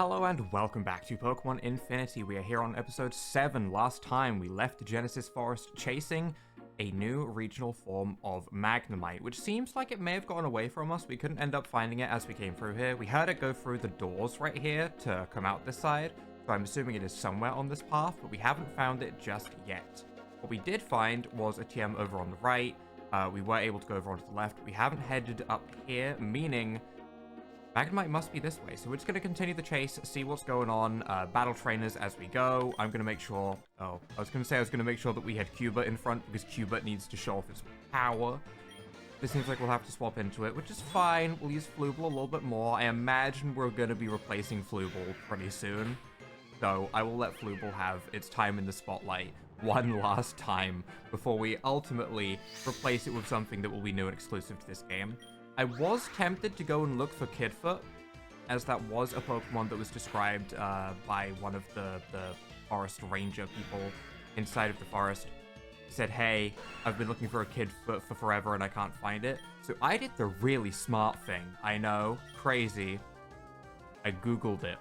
Hello and welcome back to Pokemon Infinity. We are here on episode 7. Last time we left Genesis Forest chasing a new regional form of Magnemite, which seems like it may have gone away from us. We couldn't end up finding it as we came through here. We heard it go through the doors right here to come out this side, so I'm assuming it is somewhere on this path, but we haven't found it just yet. What we did find was a TM over on the right. We were able to go over onto the left. We haven't headed up here, meaning Magnemite must be this way, so we're just going to continue the chase, see what's going on, battle trainers as we go. I'm going to make sure, I was going to make sure that we had Cuba in front, because Cuba needs to show off its power. It seems like we'll have to swap into it, which is fine. We'll use Flubble a little bit more. I imagine we're going to be replacing Flubble pretty soon, so I will let Flubble have its time in the spotlight one last time before we ultimately replace it with something that will be new and exclusive to this game. I was tempted to go and look for Kidfoot, as that was a Pokemon that was described by one of the forest ranger people inside of the forest. He said, hey, I've been looking for a Kidfoot for forever and I can't find it. So I did the really smart thing. I know, crazy. I Googled it.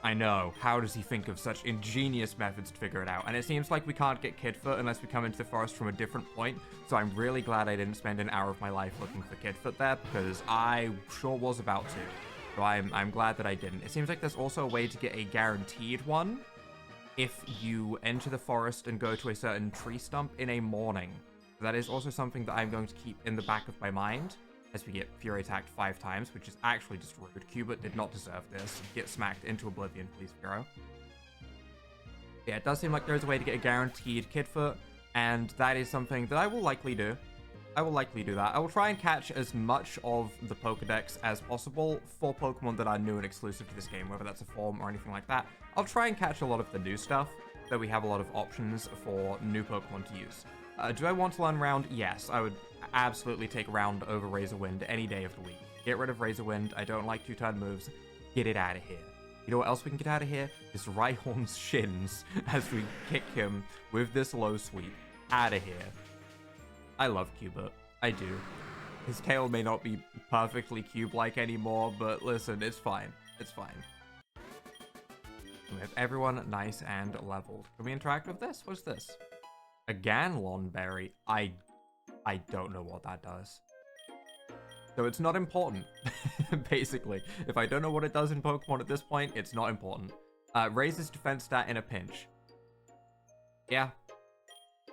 I know, how does he think of such ingenious methods to figure it out? And it seems like we can't get Kidfoot unless we come into the forest from a different point, so I'm really glad I didn't spend an hour of my life looking for Kidfoot there, because I sure was about to. So I'm glad that I didn't. It seems like there's also a way to get a guaranteed one if you enter the forest and go to a certain tree stump in a morning. That is also something that I'm going to keep in the back of my mind as we get Fury attacked 5 times, which is actually just rude. Cubit did not deserve this. Get smacked into oblivion, please, Hero. Yeah, it does seem like there's a way to get a guaranteed Kidfoot, and that is something that I will likely do. I will likely do that. I will try and catch as much of the Pokedex as possible for Pokemon that are new and exclusive to this game, whether that's a form or anything like that. I'll try and catch a lot of the new stuff, so we have a lot of options for new Pokemon to use. Do I want to learn Round? Yes, I would absolutely take Round over Razor Wind any day of the week. Get rid of Razor Wind. I don't like 2-turn moves. Get it out of here. You know what else we can get out of here? Is Rhyhorn's shins as we kick him with this low sweep. Out of here. I love Cubit. I do. His tail may not be perfectly cube-like anymore, but listen, it's fine. It's fine. We have everyone nice and leveled. Can we interact with this? What's this? A Ganlon berry. I don't know what that does. So it's not important, basically. If I don't know what it does in Pokemon at this point, it's not important. Raises defense stat in a pinch. Yeah.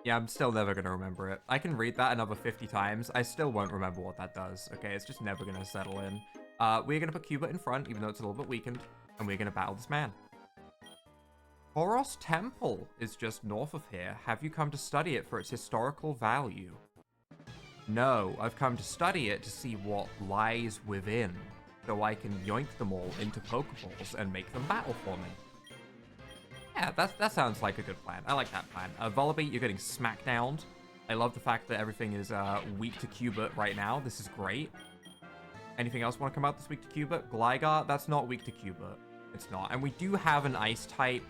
Yeah, I'm still never going to remember it. I can read that another 50 times. I still won't remember what that does. Okay, it's just never going to settle in. We're going to put Cubit in front, even though it's a little bit weakened. And we're going to battle this man. Boros Temple is just north of here. Have you come to study it for its historical value? No, I've come to study it to see what lies within, so I can yoink them all into Pokeballs and make them battle for me. Yeah, that sounds like a good plan. I like that plan. Volibee, you're getting smackdowned. I love the fact that everything is weak to Cubit right now. This is great. Anything else want to come out that's weak to Cubit? Gligar, that's not weak to Cubit. It's not. And we do have an Ice type.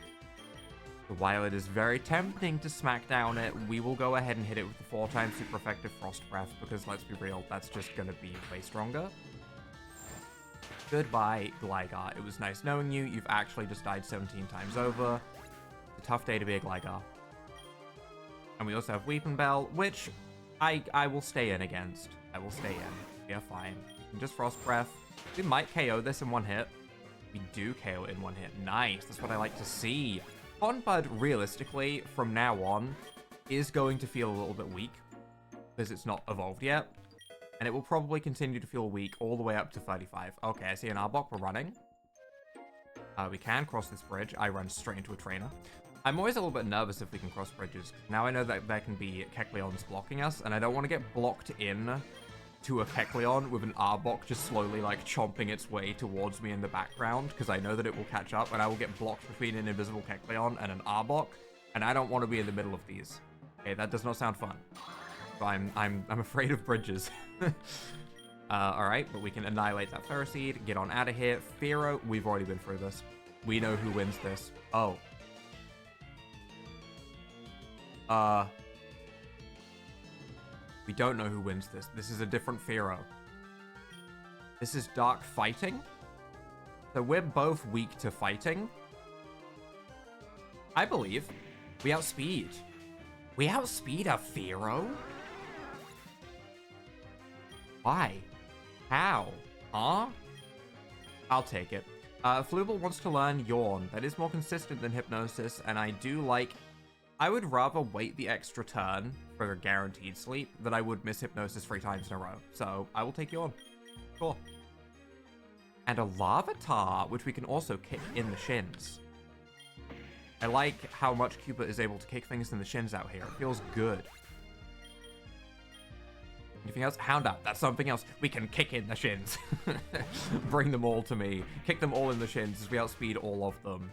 While it is very tempting to smack down it, we will go ahead and hit it with the 4x super effective Frost Breath, because let's be real, that's just going to be way stronger. Goodbye, Gligar. It was nice knowing you. You've actually just died 17 times over. It's a tough day to be a Gligar. And we also have Weeping Bell, which I will stay in against. I will stay in. We are fine. And just Frost Breath. We might KO this in one hit. We do KO it in one hit. Nice. That's what I like to see. Cotton Bud, realistically, from now on, is going to feel a little bit weak, because it's not evolved yet, and it will probably continue to feel weak all the way up to 35. Okay, I see an Arbok. We're running. We can cross this bridge. I run straight into a trainer. I'm always a little bit nervous if we can cross bridges. Now I know that there can be Kecleons blocking us, and I don't want to get blocked in to a Kecleon with an Arbok just slowly, like, chomping its way towards me in the background, because I know that it will catch up, and I will get blocked between an invisible Kecleon and an Arbok, and I don't want to be in the middle of these. Okay, that does not sound fun. So I'm afraid of bridges. Alright, but we can annihilate that Ferroseed, get on out of here. Fearow, we've already been through this. We know who wins this. Oh. We don't know who wins this. This is a different Fearow. This is Dark Fighting? So we're both weak to fighting. I believe. We outspeed. We outspeed a Fearow? Why? How? Huh? I'll take it. Flooble wants to learn Yawn. That is more consistent than Hypnosis, and I do like... I would rather wait the extra turn for a guaranteed sleep than I would miss Hypnosis 3 times in a row. So, I will take Yawn. Cool. And a Larvitar, which we can also kick in the shins. I like how much Cupid is able to kick things in the shins out here. It feels good. Anything else? Houndour. That's something else. We can kick in the shins. Bring them all to me. Kick them all in the shins as we outspeed all of them.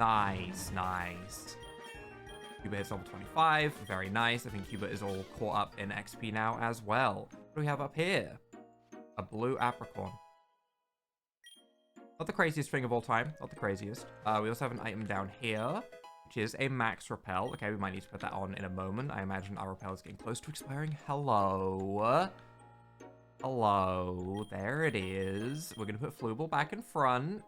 Nice, nice. Cuba hits level 25. Very nice. I think Cuba is all caught up in XP now as well. What do we have up here? A blue apricorn. Not the craziest thing of all time. Not the craziest. We also have an item down here, which is a max repel. Okay, we might need to put that on in a moment. I imagine our repel is getting close to expiring. Hello. Hello. There it is. We're going to put Flooble back in front.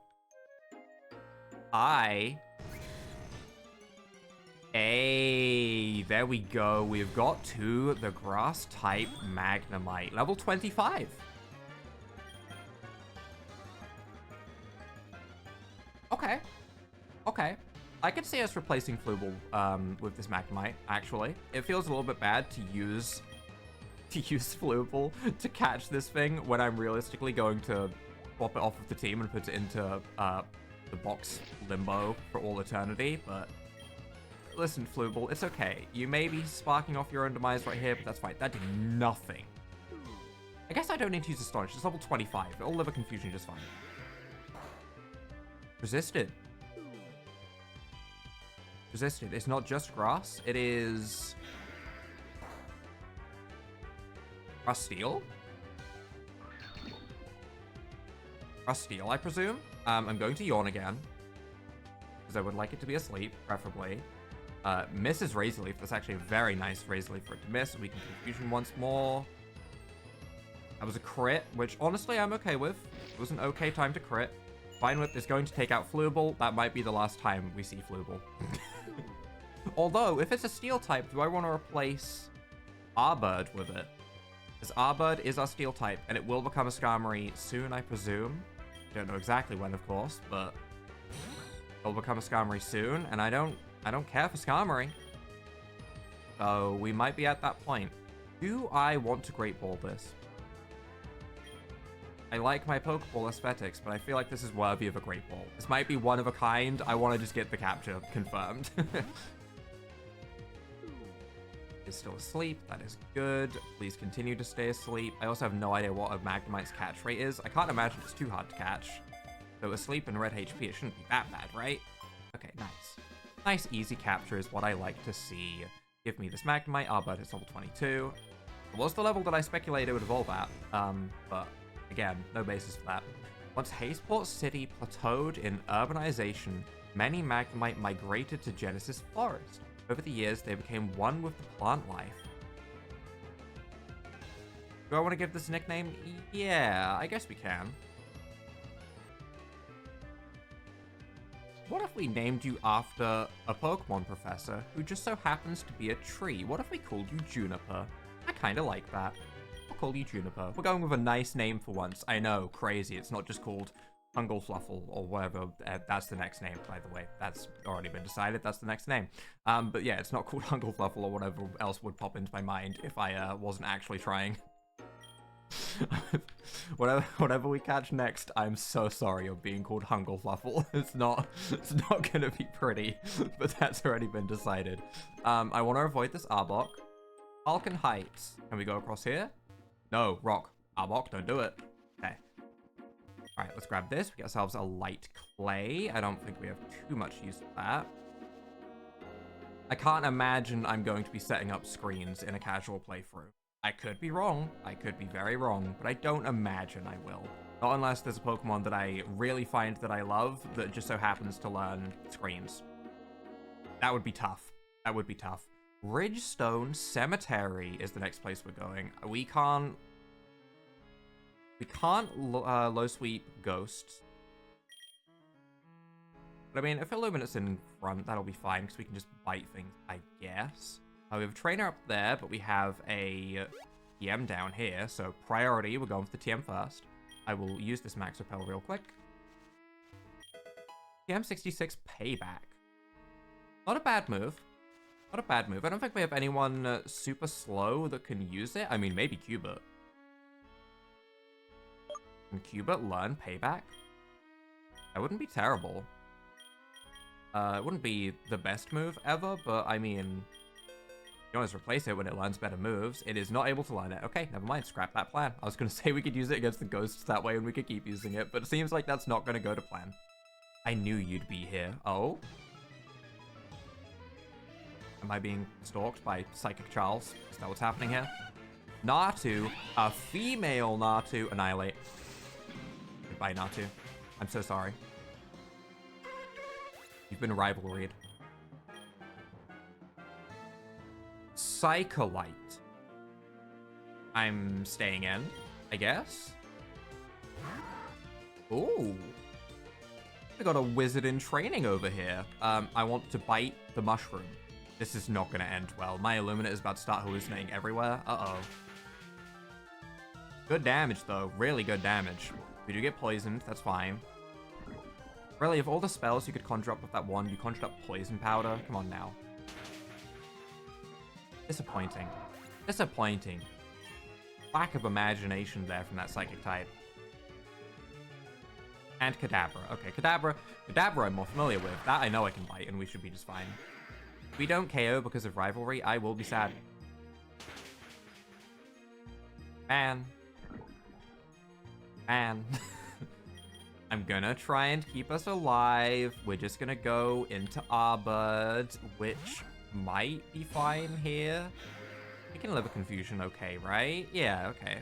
Hey, there we go. We've got to the grass type Magnemite. Level 25. Okay. Okay. I could see us replacing Flooble with this Magnemite, actually. It feels a little bit bad to use Flooble to catch this thing when I'm realistically going to swap it off of the team and put it into the box limbo for all eternity, but listen, Flooble, it's okay. You may be sparking off your own demise right here, but that's fine. That did nothing. I guess I don't need to use Astonish. It's level 25. It'll live a confusion just fine. Resisted. Resisted. It's not just grass. It is... Steel? Steel, I presume? I'm going to Yawn again. Because I would like it to be asleep, preferably. Misses Razor Leaf. That's actually a very nice Razor Leaf for it to miss. We can Confusion once more. That was a crit, which honestly I'm okay with. It was an okay time to crit. Vine Whip is going to take out Flooble. That might be the last time we see Flooble. Although, if it's a Steel type, do I want to replace Arbird with it? Because Arbird is our Steel type, and it will become a Skarmory soon, I presume. Don't know exactly when, of course, but it'll become a Skarmory soon, and I don't care for Skarmory. So we might be at that point. Do I want to Great Ball this? I like my Pokeball aesthetics, but I feel like this is worthy of a Great Ball. This might be one of a kind. I want to just get the capture confirmed. Is still asleep. That is good. Please continue to stay asleep. I also have no idea what a Magnemite's catch rate is. I can't imagine it's too hard to catch. So asleep and red HP, it shouldn't be that bad, right? Okay, nice. Nice, easy capture is what I like to see. Give me this Magnemite. Arbird is level 22. It was the level that I speculated it would evolve at, but again, no basis for that. Once Hazeport City plateaued in urbanization, many Magnemite migrated to Genesis Forest. Over the years, they became one with the plant life. Do I want to give this a nickname? Yeah, I guess we can. What if we named you after a Pokemon professor who just so happens to be a tree? What if we called you Juniper? I kind of like that. I'll call you Juniper. We're going with a nice name for once. I know, crazy. It's not just called Hunglefluffle or whatever. That's the next name, by the way. That's already been decided. That's the next name. But yeah, it's not called Hunglefluffle or whatever else would pop into my mind if I wasn't actually trying. Whatever we catch next, I'm so sorry of being called Hunglefluffle. It's not gonna be pretty, but that's already been decided. I want to avoid this Arbok. Falcon Heights. Can we go across here? No, rock. Arbok, don't do it. Okay. Alright, let's grab this. We get ourselves a light clay. I don't think we have too much use for that. I can't imagine I'm going to be setting up screens in a casual playthrough. I could be wrong. I could be very wrong, but I don't imagine I will. Not unless there's a Pokemon that I really find that I love that just so happens to learn screens. That would be tough. That would be tough. Ridgestone Cemetery is the next place we're going. We can't low sweep ghosts. But I mean, if Illuminate's in front, that'll be fine, because we can just bite things, I guess. We have a trainer up there, but we have a TM down here, so priority, we're going for the TM first. I will use this Max Repel real quick. TM 66 Payback. Not a bad move. Not a bad move. I don't think we have anyone super slow that can use it. I mean, maybe Cubert. Can Cubert learn Payback? That wouldn't be terrible. It wouldn't be the best move ever, but I mean, you can always replace it when it learns better moves. It is not able to learn it. Okay, never mind. Scrap that plan. I was going to say we could use it against the ghosts that way and we could keep using it, but it seems like that's not going to go to plan. I knew you'd be here. Oh? Am I being stalked by Psychic Charles? Is that what's happening here? Natu, a female Natu, annihilate. Goodbye, Natu. I'm so sorry. You've been rivalried. Psycholite. I'm staying in, I guess. Ooh. I got a wizard in training over here. I want to bite the mushroom. This is not going to end well. My Illuminate is about to start hallucinating everywhere. Uh-oh. Good damage, though. Really good damage. We do get poisoned. That's fine. Really, of all the spells you could conjure up with that one, you conjured up Poison Powder. Come on now. Disappointing. Disappointing. Lack of imagination there from that Psychic type. And Kadabra. Okay, Kadabra I'm more familiar with. That I know I can bite, and we should be just fine. If we don't KO because of rivalry, I will be sad. Man. I'm gonna try and keep us alive. We're just gonna go into Arbord, which might be fine here. We can live a confusion okay, right? Yeah, okay.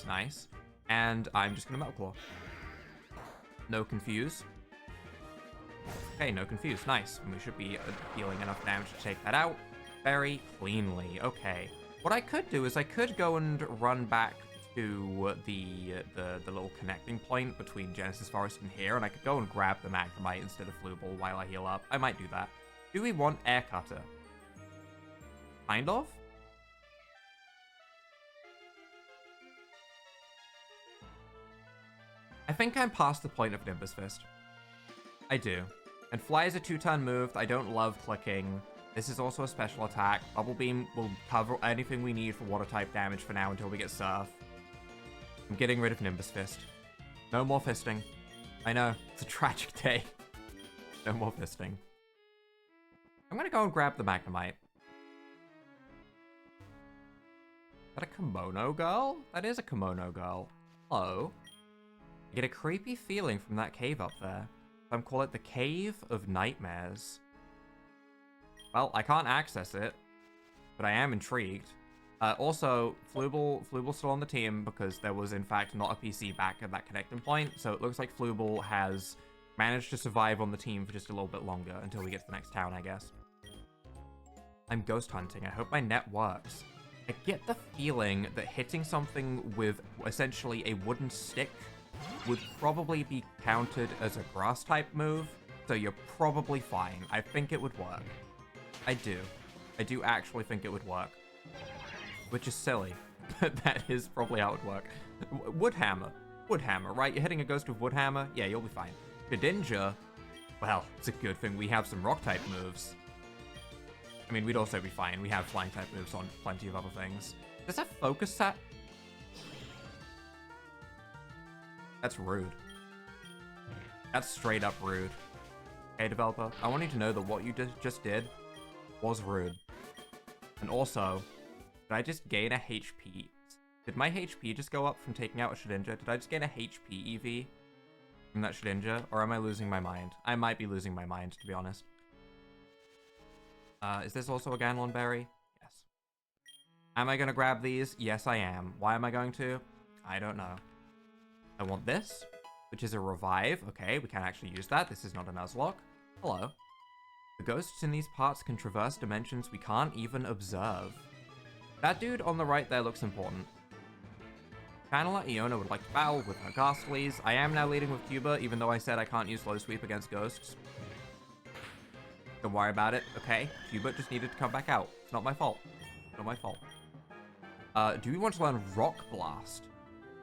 Nice. And I'm just gonna Metal Claw. No confuse. Okay, no confuse. Nice. And we should be dealing enough damage to take that out very cleanly. Okay. What I could do is I could go and run back to the little connecting point between Genesis Forest and here, and I could go and grab the Magnemite instead of Flubble while I heal up. I might do that. Do we want Air Cutter? Kind of? I think I'm past the point of Nimbus Fist. I do. And Fly is a 2-turn move that I don't love clicking. This is also a special attack. Bubble Beam will cover anything we need for water type damage for now until we get Surf. I'm getting rid of Nimbus Fist. No more fisting. I know, it's a tragic day. No more fisting. I'm gonna go and grab the Magnemite. Is that a Kimono Girl? That is a Kimono Girl. Hello. I get a creepy feeling from that cave up there. I'm call it the Cave of Nightmares. Well, I can't access it, but I am intrigued. Also, Fluble's still on the team because there was, in fact, not a PC back at that connecting point, so it looks like Flubble has managed to survive on the team for just a little bit longer until we get to the next town, I guess. I'm ghost hunting. I hope my net works. I get the feeling that hitting something with essentially a wooden stick would probably be counted as a grass type move, so you're probably fine. I think it would work. I do. I do actually think it would work. Which is silly, but that is probably how it would work. Woodhammer. Woodhammer, right? You're hitting a ghost with Woodhammer? Yeah, you'll be fine. Shedinja? Well, it's a good thing we have some rock type moves. I mean, we'd also be fine. We have flying type moves on plenty of other things. Does that focus set? That's rude. That's straight up rude. Hey, developer, I want you to know that what you just did was rude. And also, did I just gain a HP? Did my HP just go up from taking out a Shedinja? Did I just gain a HP EV from that Shedinja? Or am I losing my mind? I might be losing my mind, to be honest. Is this also a Ganlon Berry? Yes. Am I going to grab these? Yes, I am. Why am I going to? I don't know. I want this, which is a revive. Okay, we can actually use that. This is not a Nuzlocke. Hello. The ghosts in these parts can traverse dimensions we can't even observe. That dude on the right there looks important. Channeler Iona would like to battle with her Ghastlies. I am now leading with Cuba, even though I said I can't use low sweep against ghosts. Don't worry about it, okay? Hubert just needed to come back out. It's not my fault. Not my fault. Do we want to learn Rock Blast?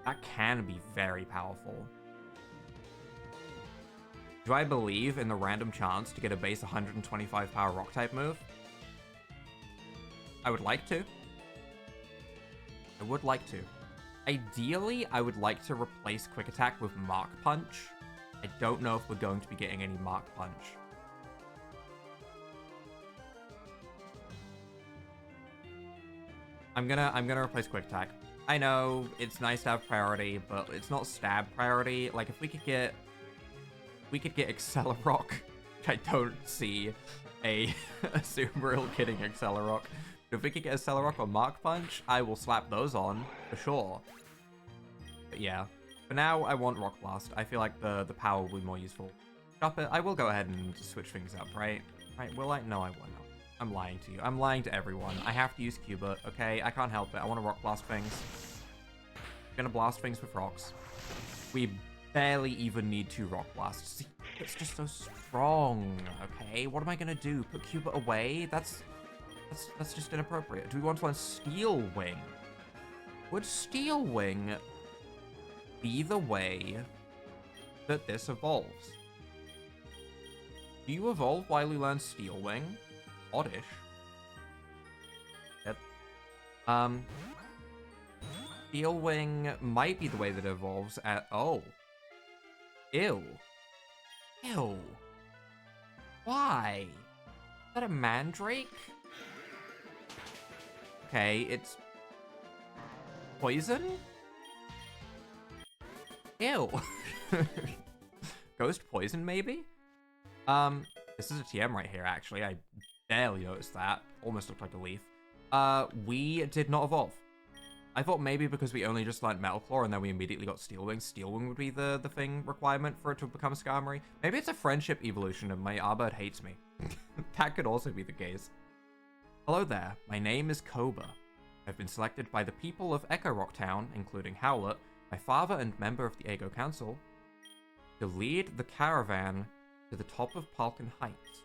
That can be very powerful. Do I believe in the random chance to get a base 125 power Rock type move? I would like to. I would like to. Ideally, I would like to replace Quick Attack with Mark Punch. I don't know if we're going to be getting any Mark Punch. I'm gonna replace Quick Attack. I know it's nice to have priority, but it's not stab priority. Like if we could get Accelerock, which I don't see a super ill kidding Accelerock. But if we could get Accelerock or Mark Punch, I will slap those on for sure. But yeah, for now I want Rock Blast. I feel like the power will be more useful. Stop it. I will go ahead and switch things up, right? Right? Will I? No, I won't. I'm lying to you. I'm lying to everyone. I have to use Cubert, okay? I can't help it. I want to Rock Blast things. I'm gonna blast things with rocks. We barely even need 2 Rock Blasts. See, it's just so strong, okay? What am I gonna do? Put Cubert away? That's just inappropriate. Do we want to learn Steel Wing? Would Steel Wing be the way that this evolves? Do you evolve while you learn Steel Wing? Oddish. Yep. Steel Wing might be the way that it evolves at... Oh. Ew. Ew. Why? Is that a Mandrake? Okay, it's... Poison? Ew. Ghost Poison, maybe? This is a TM right here, actually. I barely noticed that. Almost looked like a leaf. We did not evolve. I thought maybe because we only just learned Metal Claw and then we immediately got Steel Wing. Steel Wing would be the thing requirement for it to become Skarmory. Maybe it's a friendship evolution and my Arbird hates me. That could also be the case. Hello there. My name is Koba. I've been selected by the people of Echo Rock Town, including Howlett, my father and member of the Egho Council, to lead the caravan to the top of Palkin Heights.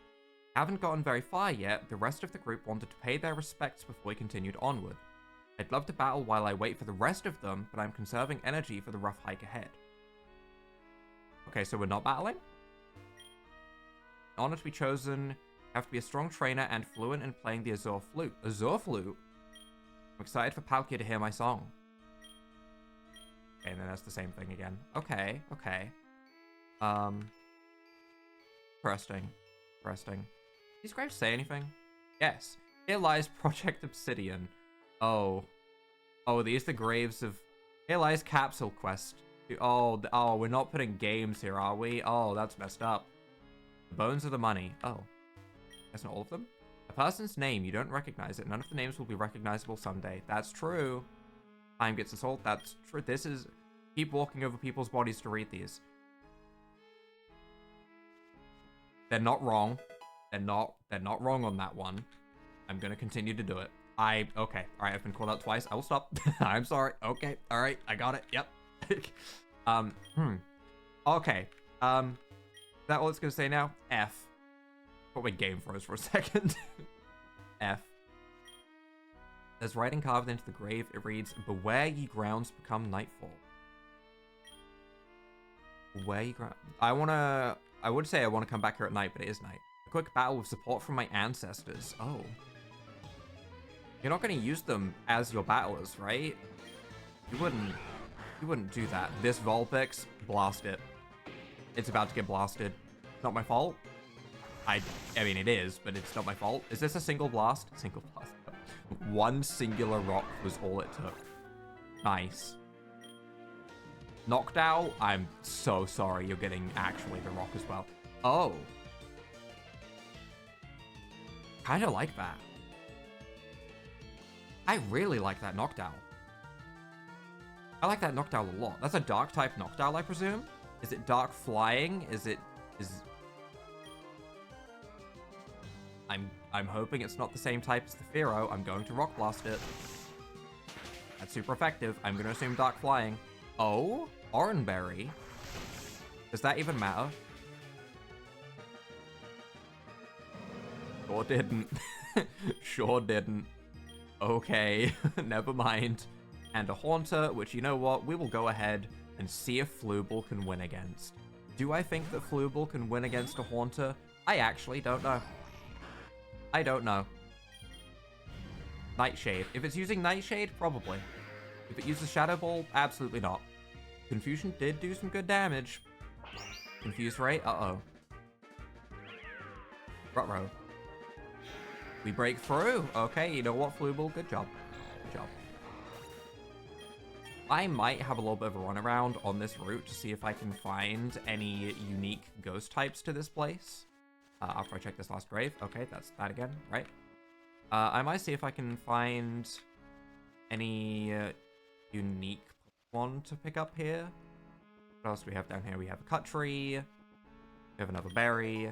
Haven't gotten very far yet. The rest of the group wanted to pay their respects before we continued onward. I'd love to battle while I wait for the rest of them, but I'm conserving energy for the rough hike ahead. Okay, so we're not battling? In order to be chosen, you have to be a strong trainer and fluent in playing the Azure Flute. Azure Flute? I'm excited for Palkia to hear my song. Okay, and then that's the same thing again. Okay, okay. Interesting. Interesting. These graves say anything? Yes. Here lies Project Obsidian. Oh. Oh, these are the graves of... Here lies Capsule Quest. Oh, we're not putting games here, are we? Oh, that's messed up. The bones of the money. Oh. That's not all of them? A person's name, you don't recognize it. None of the names will be recognizable someday. That's true. Time gets us all. That's true. This is... Keep walking over people's bodies to read these. They're not wrong. They're not wrong on that one. I'm gonna continue to do it. Okay. Alright, I've been called out twice. I will stop. I'm sorry. Okay. Alright, I got it. Yep. Okay. Is that all it's gonna say now? F. But my game froze for a second. F. There's writing carved into the grave. It reads, "Beware ye grounds become nightfall." Beware ye grounds. I would say I want to come back here at night, but it is night. A quick battle with support from my ancestors. Oh. You're not going to use them as your battlers, right? You wouldn't do that. This Vulpix, blast it. It's about to get blasted. Not my fault. I mean, it is, but it's not my fault. Is this a single blast? Single blast. One singular rock was all it took. Nice. Knockdown, I'm so sorry. You're getting actually the rock as well. Oh. Kind of like that. I really like that knockdown. I like that knockdown a lot. That's a dark type knockdown, I presume? Is it dark flying? I'm hoping it's not the same type as the Fearow. I'm going to Rock Blast it. That's super effective. I'm going to assume dark flying. Oh? Oranberry? Does that even matter? Sure didn't. Sure didn't. Okay, never mind. And a Haunter, which, you know what, we will go ahead and see if Flooble can win against. Do I think that Flooble can win against a Haunter? I actually don't know. I don't know. Nightshade. If it's using Nightshade, probably. If it uses Shadow Ball, absolutely not. Confusion did do some good damage. Confuse rate? Uh-oh. Ruh-roh. We break through. Okay, you know what, Flooble? Good job. Good job. I might have a little bit of a runaround on this route to see if I can find any unique ghost types to this place. After I check this last grave. Okay, that's that again, right? I might see if I can find any unique one to pick up here. What else do we have down here? We have a cut tree. We have another berry.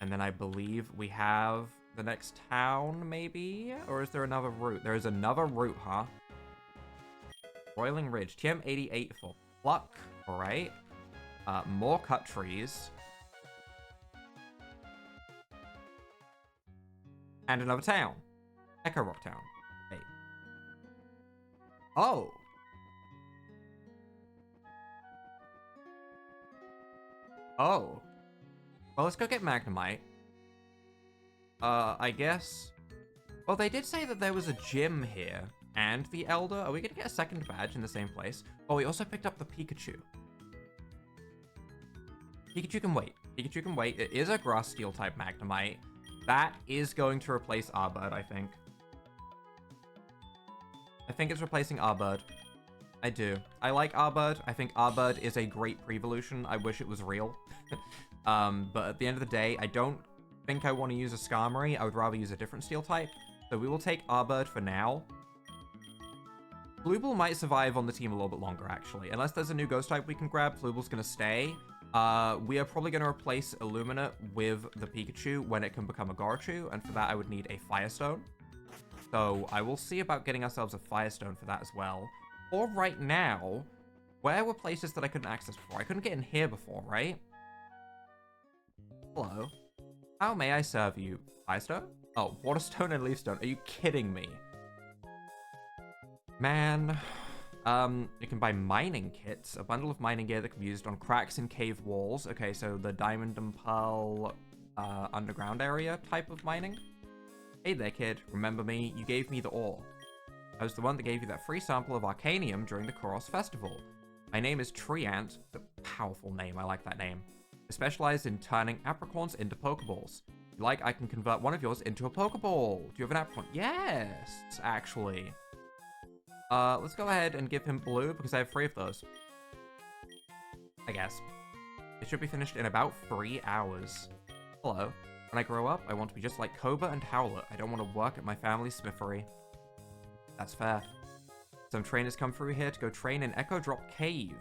And then I believe we have the next town, maybe? Or is there another route? There is another route, huh? Roiling Ridge. TM88 for pluck. Alright. More cut trees. And another town. Echo Rock Town. Wait. Oh. Oh. Well, let's go get Magnemite. I guess... Well, they did say that there was a gym here. And the Elder. Are we going to get a second badge in the same place? Oh, we also picked up the Pikachu. Pikachu can wait. Pikachu can wait. It is a Grass Steel type Magnemite. That is going to replace Arbird, I think. I think it's replacing Arbird. I do. I like Arbird. I think Arbird is a great pre-evolution. I wish it was real. But at the end of the day, I don't think I want to use a Skarmory. I would rather use a different steel type. So we will take Arbird for now. Flooble might survive on the team a little bit longer, actually. Unless there's a new ghost type we can grab, Flooble's going to stay. We are probably going to replace Illuminate with the Pikachu when it can become a Garchu, and for that I would need a Firestone. So I will see about getting ourselves a Firestone for that as well. Or right now, where were places that I couldn't access before? I couldn't get in here before, right? Hello. How may I serve you? Firestone? Oh, Waterstone and Leafstone. Are you kidding me? Man... you can buy mining kits, a bundle of mining gear that can be used on cracks in cave walls. Okay, so the Diamond and Pearl underground area type of mining. Hey there, kid. Remember me? You gave me the ore. I was the one that gave you that free sample of Arcanium during the Koros Festival. My name is Treant. The powerful name. I like that name. I specialize in turning apricorns into Pokeballs. If you like, I can convert one of yours into a Pokeball. Do you have an apricorn? Yes, actually. Let's go ahead and give him blue, because I have 3 of those. I guess. It should be finished in about 3 hours. Hello. When I grow up, I want to be just like Koba and Howlet. I don't want to work at my family's smithery. That's fair. Some trainers come through here to go train in Echo Drop Cave.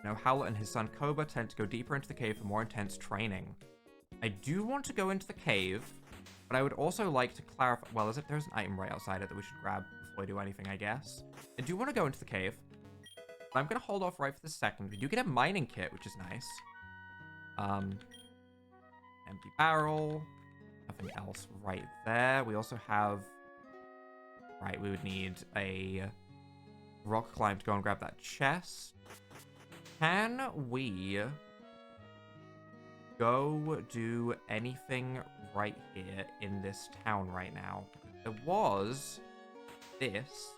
Now Howlet and his son Koba tend to go deeper into the cave for more intense training. I do want to go into the cave, but I would also like to clarify... Well, there's an item right outside it that we should grab before we do anything, I guess. I do want to go into the cave, but I'm going to hold off right for the second. We do get a mining kit, which is nice. Empty barrel. Nothing else right there. We also have... Right, we would need a rock climb to go and grab that chest. Can we go do anything right here in this town right now? There was this.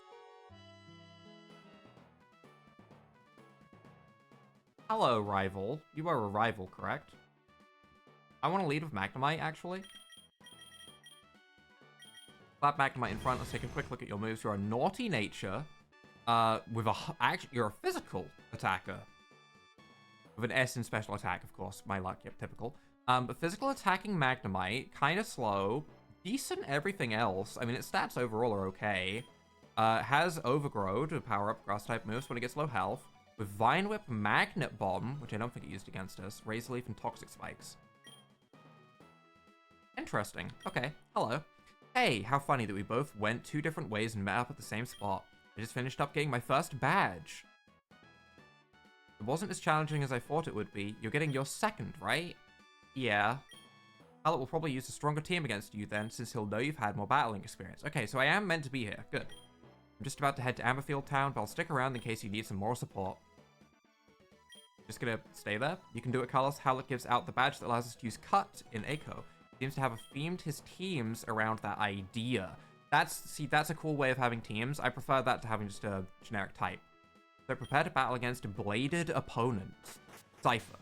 Hello, rival. You are a rival, correct? I want to lead with Magnemite, actually. Slap Magnemite in front. Let's take a quick look at your moves. You're a naughty nature. With a... Actually, you're a physical attacker. With an S in special attack, of course. My luck, yep, typical. But physical attacking Magnemite, kind of slow. Decent everything else. I mean, its stats overall are okay. Has Overgrow to power up grass-type moves when it gets low health. With Vine Whip, Magnet Bomb, which I don't think it used against us. Razor Leaf and Toxic Spikes. Interesting. Okay, hello. Hey, how funny that we both went 2 different ways and met up at the same spot. I just finished up getting my first badge. It wasn't as challenging as I thought it would be. You're getting your second, right? Yeah. Pallet will probably use a stronger team against you then, since he'll know you've had more battling experience. Okay, so I am meant to be here. Good. I'm just about to head to Amberfield Town, but I'll stick around in case you need some more support. Just gonna stay there. You can do it, Carlos. Howlett gives out the badge that allows us to use Cut in Egho. Seems to have themed his teams around that idea. That's a cool way of having teams. I prefer that to having just a generic type. So prepare to battle against bladed opponents. Cypher.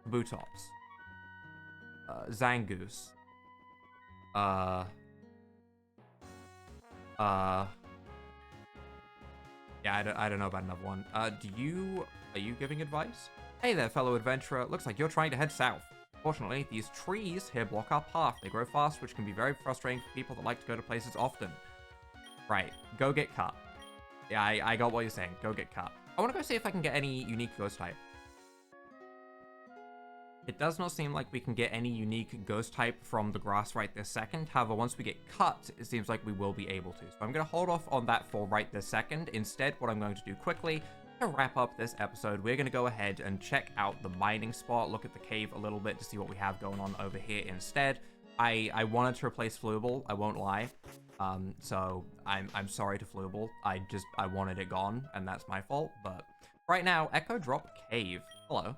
Butops. Zangoose. Yeah, I don't know about another one. Are you giving advice? Hey there, fellow adventurer. Looks like you're trying to head south. Fortunately, these trees here block our path. They grow fast, which can be very frustrating for people that like to go to places often. Right, go get cut. Yeah, I got what you're saying. Go get cut. I want to go see if I can get any unique ghost type. It does not seem like we can get any unique ghost type from the grass right this second. However, once we get cut, it seems like we will be able to. So I'm going to hold off on that for right this second. Instead, what I'm going to do quickly, to wrap up this episode, we're going to go ahead and check out the mining spot, look at the cave a little bit to see what we have going on over here instead. I wanted to replace Flooble, I won't lie. So I'm sorry to Flooble. I wanted it gone, and that's my fault. But right now, Echo Drop Cave. Hello.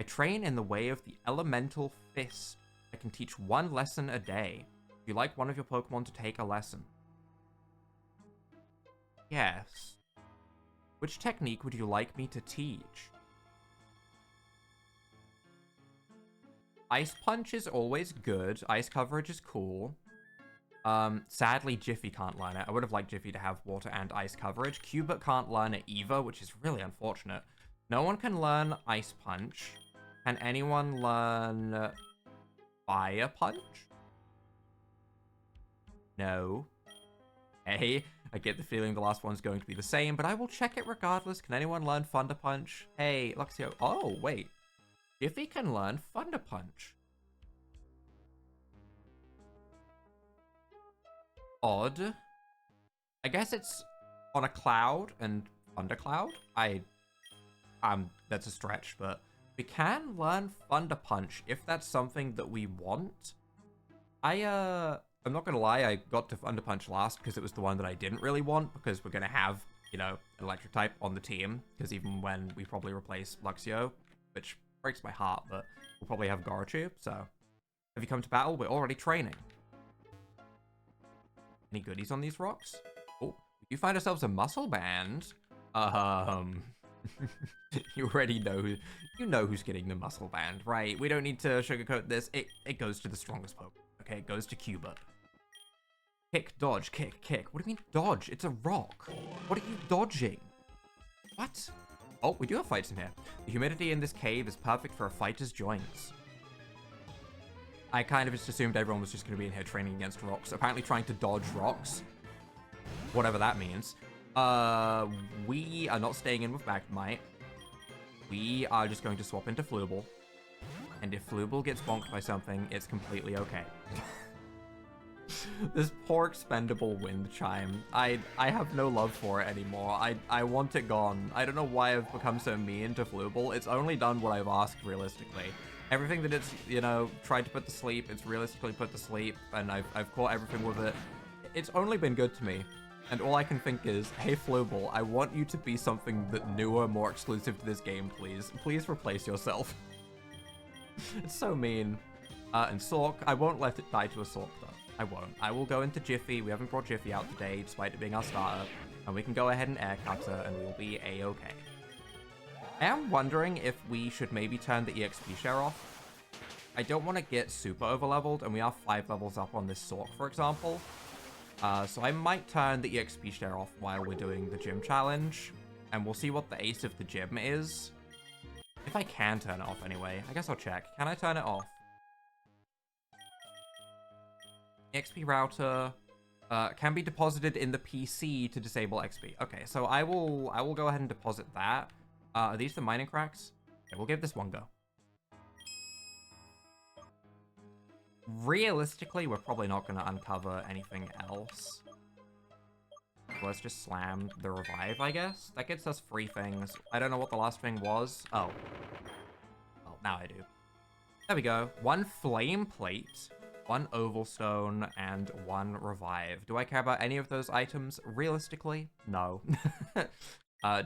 I train in the way of the Elemental Fist. I can teach one lesson a day. Would you like one of your Pokemon to take a lesson? Yes. Which technique would you like me to teach? Ice Punch is always good. Ice Coverage is cool. Sadly, Jiffy can't learn it. I would have liked Jiffy to have Water and Ice Coverage. Cubert can't learn it either, which is really unfortunate. No one can learn Ice Punch. Can anyone learn Fire Punch? No. Hey, I get the feeling the last one's going to be the same, but I will check it regardless. Can anyone learn Thunder Punch? Hey, Luxxra. Oh, wait. Jiffy can learn Thunder Punch. Odd. I guess it's on a cloud and Thundercloud. That's a stretch, but we can learn Thunder Punch if that's something that we want. I'm not gonna lie, I got to Thunder Punch last because it was the one that I didn't really want, because we're gonna have, you know, an electric type on the team, because even when we probably replace Luxio, which breaks my heart, but we'll probably have Gorochu, so have you come to battle? We're already training. Any goodies on these rocks? Oh, you find ourselves a muscle band. You already know you know who's getting the muscle band, right? We don't need to sugarcoat this. It goes to the strongest Pokemon. Okay, it goes to Cubert. Kick, dodge, kick, kick. What do you mean dodge? It's a rock. What are you dodging? What? Oh, we do have fights in here. The humidity in this cave is perfect for a fighter's joints. I kind of just assumed everyone was just going to be in here training against rocks. Apparently trying to dodge rocks. Whatever that means. We are not staying in with Magnemite. We are just going to swap into Flooble. And if Flooble gets bonked by something, it's completely okay. This poor expendable wind chime. I have no love for it anymore. I want it gone. I don't know why I've become so mean to Flooble. It's only done what I've asked realistically. Everything that it's, you know, tried to put to sleep, it's realistically put to sleep, and I've caught everything with it. It's only been good to me. And all I can think is, hey Flooble, I want you to be something that newer, more exclusive to this game, please. Please replace yourself. It's so mean. And Sork, I won't let it die to a Sork though. I won't. I will go into Jiffy. We haven't brought Jiffy out today, despite it being our starter. And we can go ahead and air cut her, and we'll be a-okay. I am wondering if we should maybe turn the EXP share off. I don't want to get super overleveled, and we are 5 levels up on this Sork, for example. So I might turn the EXP share off while we're doing the gym challenge, and we'll see what the ace of the gym is. If I can turn it off anyway. I guess I'll check. Can I turn it off? XP router can be deposited in the PC to disable XP. Okay, so I will go ahead and deposit that. Are these the mining cracks? Okay, we'll give this one go. Realistically, we're probably not going to uncover anything else. Let's just slam the revive, I guess. That gets us 3 things. I don't know what the last thing was. Oh. Well, now I do. There we go. 1 flame plate, 1 oval stone, and 1 revive. Do I care about any of those items? Realistically, no. Do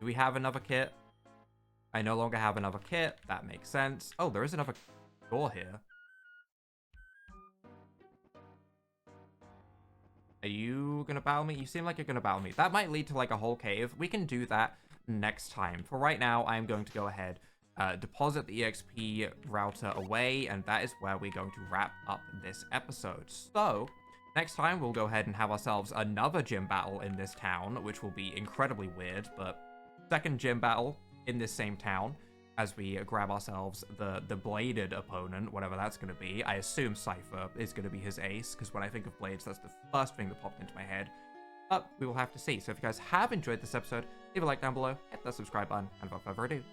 we have another kit? I no longer have another kit. That makes sense. Oh, there is another door here. Are you gonna battle me? You seem like you're gonna battle me. That might lead to like a whole cave. We can do that next time. For right now, I'm going to go ahead, deposit the EXP router away, and that is where we're going to wrap up this episode. So, next time we'll go ahead and have ourselves another gym battle in this town, which will be incredibly weird, but second gym battle in this same town, as we grab ourselves the bladed opponent, whatever that's going to be. I assume Cypher is going to be his ace, because when I think of blades, that's the first thing that popped into my head. But we will have to see. So if you guys have enjoyed this episode, leave a like down below, hit that subscribe button, and without further ado,